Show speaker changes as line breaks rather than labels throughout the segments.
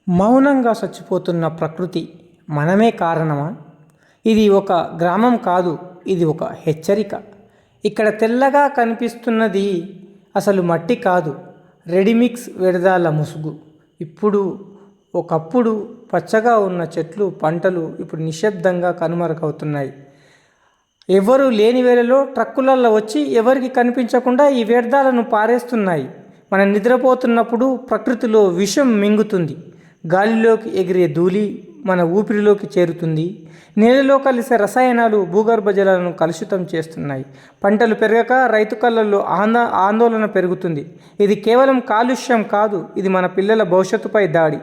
మౌనంగా చచ్చిపోతున్న ప్రకృతి మనమే కారణమా? ఇది ఒక గ్రామం కాదు, ఇది ఒక హెచ్చరిక. ఇక్కడ తెల్లగా కనిపిస్తున్నది అసలు మట్టి కాదు, రెడీమిక్స్ వ్యర్థాల ముసుగు. ఒకప్పుడు పచ్చగా ఉన్న చెట్లు, పంటలు ఇప్పుడు నిశ్శబ్దంగా కనుమరుగవుతున్నాయి. ఎవరు లేని వేళలో ట్రక్కులలో వచ్చి ఎవరికి కనిపించకుండా ఈ వ్యర్థాలను పారేస్తున్నాయి. మనం నిద్రపోతున్నప్పుడు ప్రకృతిలో విషం మింగుతుంది. గాలిలోకి ఎగిరే ధూళి మన ఊపిరిలోకి చేరుతుంది. నేలలో కలిసే రసాయనాలు భూగర్భ జలాలను కలుషితం చేస్తున్నాయి. పంటలు పెరగక రైతు కళ్ళల్లో ఆందోళన పెరుగుతుంది. ఇది కేవలం కాలుష్యం కాదు, ఇది మన పిల్లల భవిష్యత్తుపై దాడి.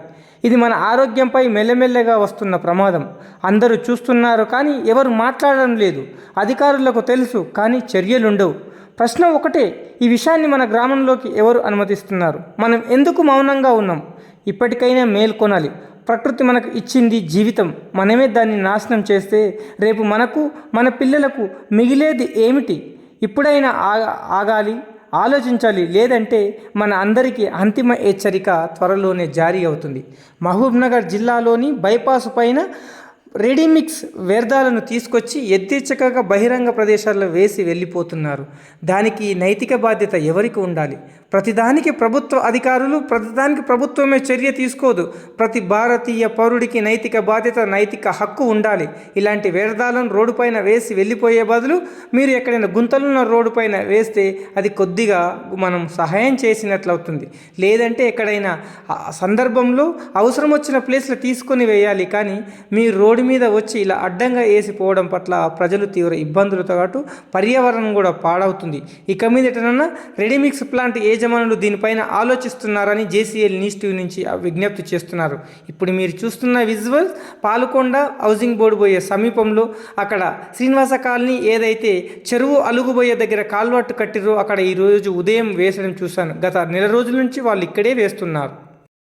ఇది మన ఆరోగ్యంపై మెల్లమెల్లగా వస్తున్న ప్రమాదం. అందరూ చూస్తున్నారు కానీ ఎవరు మాట్లాడడం లేదు. అధికారులకు తెలుసు కానీ చర్యలుండవు. ప్రశ్న ఒకటే, ఈ విషయాన్ని మన గ్రామంలోకి ఎవరు అనుమతిస్తున్నారు? మనం ఎందుకు మౌనంగా ఉన్నాం? ఇప్పటికైనా మేల్కొనాలి. ప్రకృతి మనకు ఇచ్చింది జీవితం. మనమే దాన్ని నాశనం చేస్తే రేపు మనకు, మన పిల్లలకు మిగిలేది ఏమిటి? ఇప్పుడైనా ఆగాలి, ఆలోచించాలి. లేదంటే మన అందరికీ అంతిమ హెచ్చరిక త్వరలోనే జారీ అవుతుంది. మహబూబ్నగర్ జిల్లాలోని బైపాస్ పైన రెడీమిక్స్ వ్యర్థాలను తీసుకొచ్చి యథేచ్ఛగా బహిరంగ ప్రదేశాల్లో వేసి వెళ్ళిపోతున్నారు. దానికి నైతిక బాధ్యత ఎవరికి ఉండాలి? ప్రతిదానికి ప్రభుత్వమే చర్య తీసుకోదు. ప్రతి భారతీయ పౌరుడికి నైతిక బాధ్యత, నైతిక హక్కు ఉండాలి. ఇలాంటి వ్యర్థాలను రోడ్డుపైన వేసి వెళ్ళిపోయే బదులు మీరు ఎక్కడైనా గుంతలున్న రోడ్డుపైన వేస్తే అది కొద్దిగా మనం సహాయం చేసినట్లవుతుంది. లేదంటే ఎక్కడైనా సందర్భంలో అవసరం వచ్చిన ప్లేస్లో తీసుకొని వేయాలి. కానీ మీ రోడ్డు మీద వచ్చి ఇలా అడ్డంగా వేసిపోవడం పట్ల ప్రజలు తీవ్ర ఇబ్బందులతో పాటు పర్యావరణం కూడా పాడవుతుంది. ఇక మీదటనన్నా రెడీమిక్స్ ప్లాంట్ యజమానులు దీనిపైన ఆలోచిస్తున్నారని జేసీఎల్ న్యూస్ టీవీ నుంచి విజ్ఞప్తి చేస్తున్నారు. ఇప్పుడు మీరు చూస్తున్న విజువల్స్ పాలకొండ హౌసింగ్ బోర్డు పోయే సమీపంలో అక్కడ శ్రీనివాస కాలనీ ఏదైతే చెరువు అలుగుబోయే దగ్గర కాల్వట్టు కట్టిరో అక్కడ ఈరోజు ఉదయం వేసడం చూశాను. గత నెల రోజుల నుంచి వాళ్ళు ఇక్కడే వేస్తున్నారు.